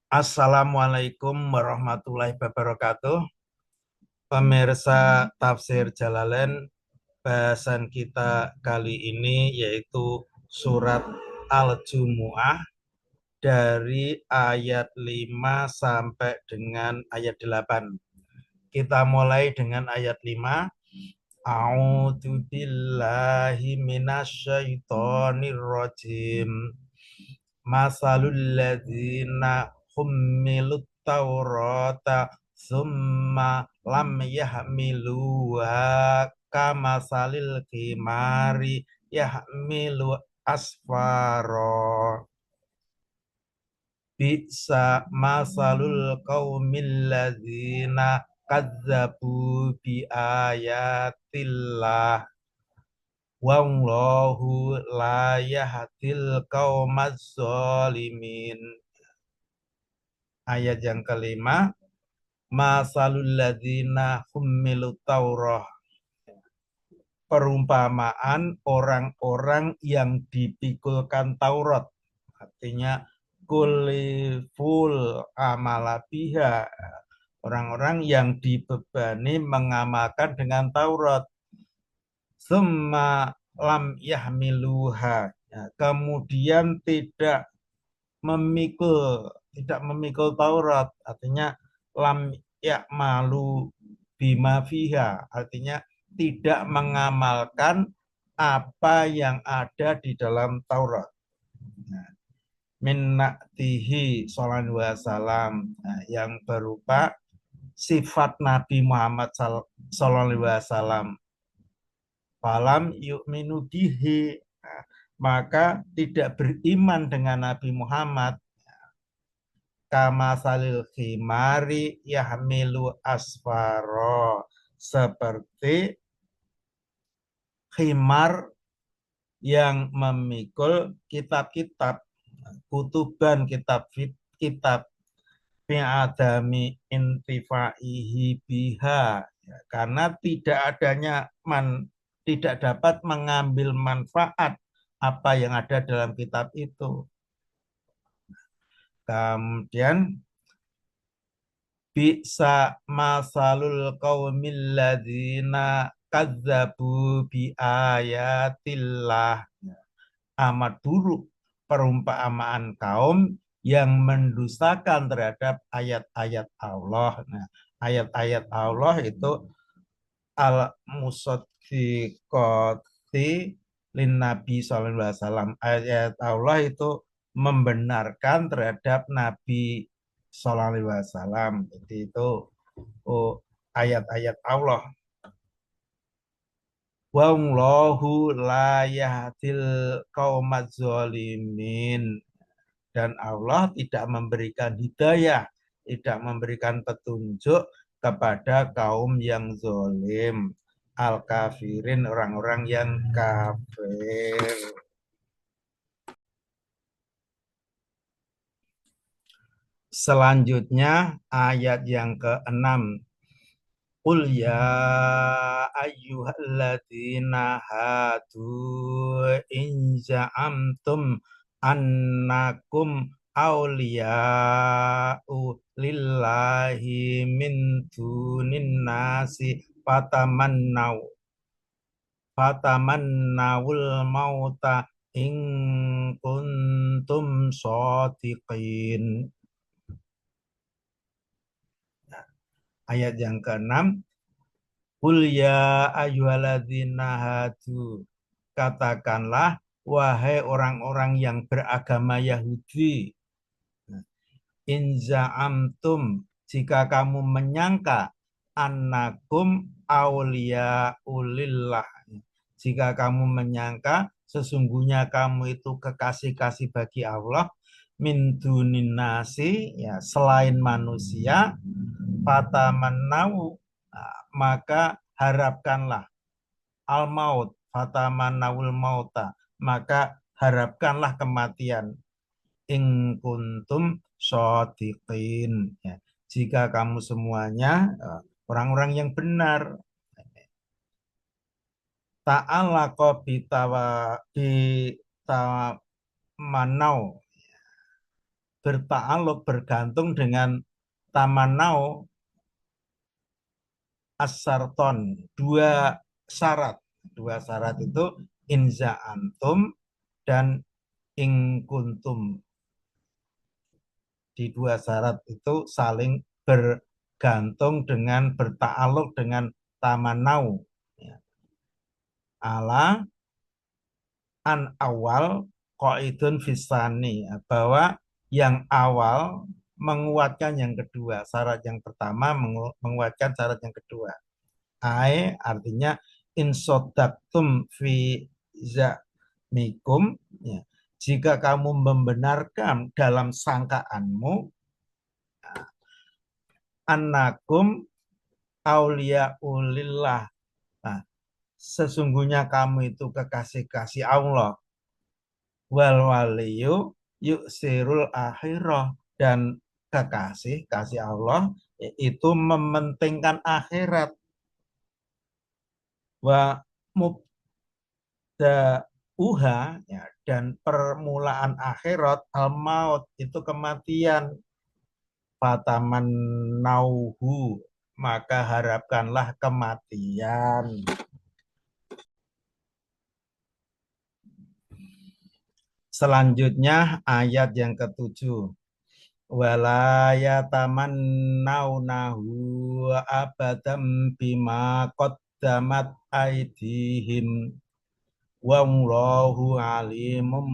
Assalamualaikum warahmatullahi wabarakatuh. Pemirsa Tafsir Jalalain, bahasan kita kali ini yaitu surat Al-Jumu'ah dari ayat 5 sampai dengan ayat 8. Kita mulai dengan ayat 5. A'udzu billahi minasyaitonir rajim. Masalul ladzina hummilut taurata summa lam yahmiluha kamasalil khimari yahmilu asfaro. Bisa masalul qaumil ladzina kadzabu bi ayatillah wallahu la yahdil qaumaz zalimin. Ayat yang kelima, masalul ladzina hummilut taurah, perumpamaan orang-orang yang dipikulkan Taurat, artinya kuliful amalabiha, orang-orang yang dibebani mengamalkan dengan Taurat. Summa lam yahmiluha, ya, kemudian tidak memikul Taurat, artinya lam malu bima fiha, artinya tidak mengamalkan apa yang ada di dalam Taurat. Nah, min na'tihi sallallahu alaihi wasallam, yang berupa sifat Nabi Muhammad sallallahu alaihi wasallam. Falam yu'minu bihi, maka tidak beriman dengan Nabi Muhammad. Kama salil khimari yahmilu asfaro, seperti khimar yang memikul kitab-kitab, kutuban, kitab bi'adami intifaihi biha, ya, karena tidak dapat mengambil manfaat apa yang ada dalam kitab itu. Kemudian bisa masalul qaumil ladzina kadzabu bi ayatillah, amat buruk perumpamaan kaum yang mendustakan terhadap ayat-ayat Allah. Nah, ayat-ayat Allah itu al-musaddiqati lin Nabi sallallahu alaihi wasallam. Ayat Allah itu membenarkan terhadap Nabi sallallahu alaihi wasallam. Jadi itu oh, ayat-ayat Allah. Wallahu la yahdil qaumaz zalimin, dan Allah tidak memberikan hidayah, tidak memberikan petunjuk kepada kaum yang zolim, al-kafirin, orang-orang yang kafir. Selanjutnya ayat yang ke-6. Qul ya ayyuhalladzina hadu in za'amtum annakum awliya'u lillahi min dunin nasi fatamannawul mauta in kuntum shodiqin. Ayat yang ke-6. Qul ya ayyuhalladzina hadu, katakanlah wahai orang-orang yang beragama Yahudi, in za'amtum, jika kamu menyangka, annakum auliyaulillah, jika kamu menyangka sesungguhnya kamu itu kekasih-kasih bagi Allah, min dunin nasi, ya, selain manusia, fatamannau, maka harapkanlah, al maut, fatamannawul mauta, maka harapkanlah kematian, in kuntum shodiqin, ya, jika kamu semuanya orang-orang yang benar. Ta'alaqa bitamanau, berta'alluq bergantung dengan tamanau asarton, dua syarat itu inza antum dan ingkuntum. Di dua syarat itu saling bergantung dengan berta'alluq dengan tamanau, ya. Ala an awal qaidun fisani, bahwa yang awal menguatkan yang kedua, syarat yang pertama menguatkan syarat yang kedua. Artinya insodaktum fi zamikum, ya. Jika kamu membenarkan dalam sangkaanmu annakum auliyaulillah, nah, sesungguhnya kamu itu kekasih-kasih Allah, wal waliyu yuksirul akhirah, dan kasih Allah itu mementingkan akhirat, wa mubda'uha, ya, dan permulaan akhirat al maut itu kematian, fataman nauhu, maka harapkanlah kematian. Selanjutnya ayat yang ketujuh. Wala yatamannaunahu abadam bima qaddamat aydihim wallahu alimum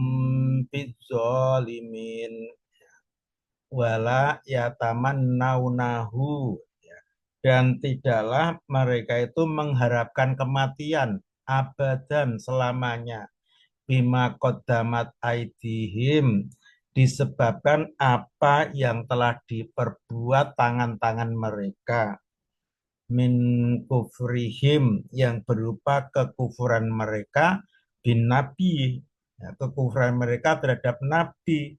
bizzalimin. Wala yatamannaunahu, dan tidaklah mereka itu mengharapkan kematian abadan selamanya, bima qaddamat aidihim, disebabkan apa yang telah diperbuat tangan-tangan mereka, min kufrihim, yang berupa kekufuran mereka, bin nabi, ya, kekufuran mereka terhadap nabi,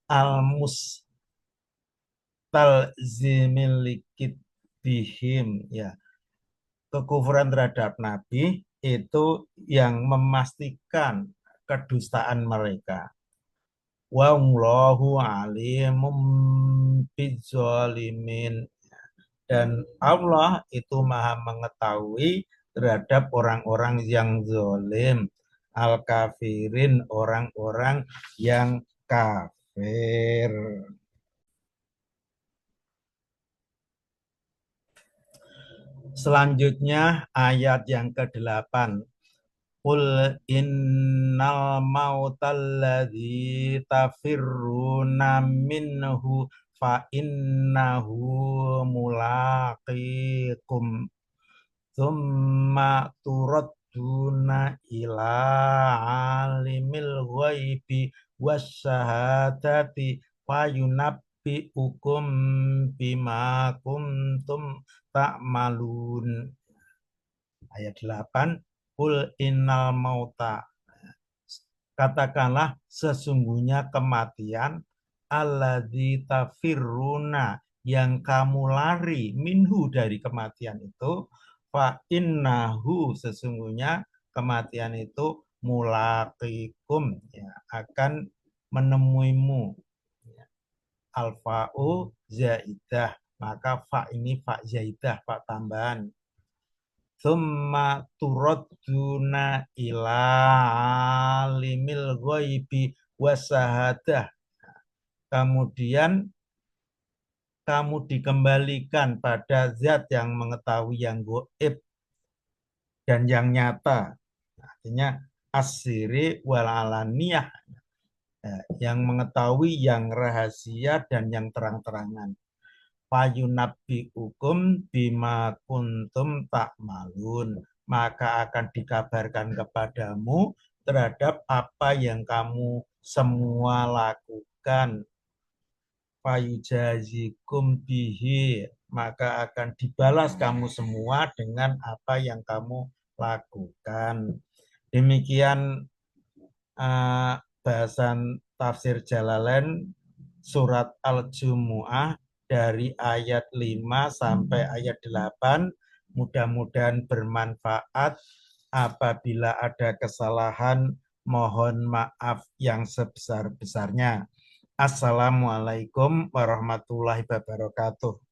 al mustalzimilikit bihim, ya, kekufuran terhadap nabi itu yang memastikan kedustaan mereka. Wallahu alimum bizzalimin, dan Allah itu maha mengetahui terhadap orang-orang yang zalim, al kafirin, orang-orang yang kafir. Selanjutnya ayat yang ke-8. Qul innal mautalladzi tafirruna minhu fa innahu mulaqikum tsumma turadduna ila alimil ghaibi wasyahadati fayunabbiukum bima kuntum ta'malun. Ayat 8. Qul innal mauta, katakanlah sesungguhnya kematian, alladzi tafirruna, yang kamu lari, minhu, dari kematian itu, fa innahu, sesungguhnya kematian itu, mulaqikum, ya, akan menemuimu, ya. Alfa'u zaidah, maka fa ini fa zaidah, fa tambahan. Tsumma turadduna ila alimil ghaibi wasyahadah, kemudian kamu dikembalikan pada zat yang mengetahui yang gaib dan yang nyata, artinya asiri wal alaniyah, yang mengetahui yang rahasia dan yang terang-terangan. Fayunabbiukum bima kuntum ta'malun, maka akan dikabarkan kepadamu terhadap apa yang kamu semua lakukan. Fayujazikum bihi, maka akan dibalas kamu semua dengan apa yang kamu lakukan. Demikian bahasan tafsir Jalalain surat Al-Jumu'ah dari ayat 5 sampai ayat 8. Mudah-mudahan bermanfaat. Apabila ada kesalahan, mohon maaf yang sebesar-besarnya. Assalamualaikum warahmatullahi wabarakatuh.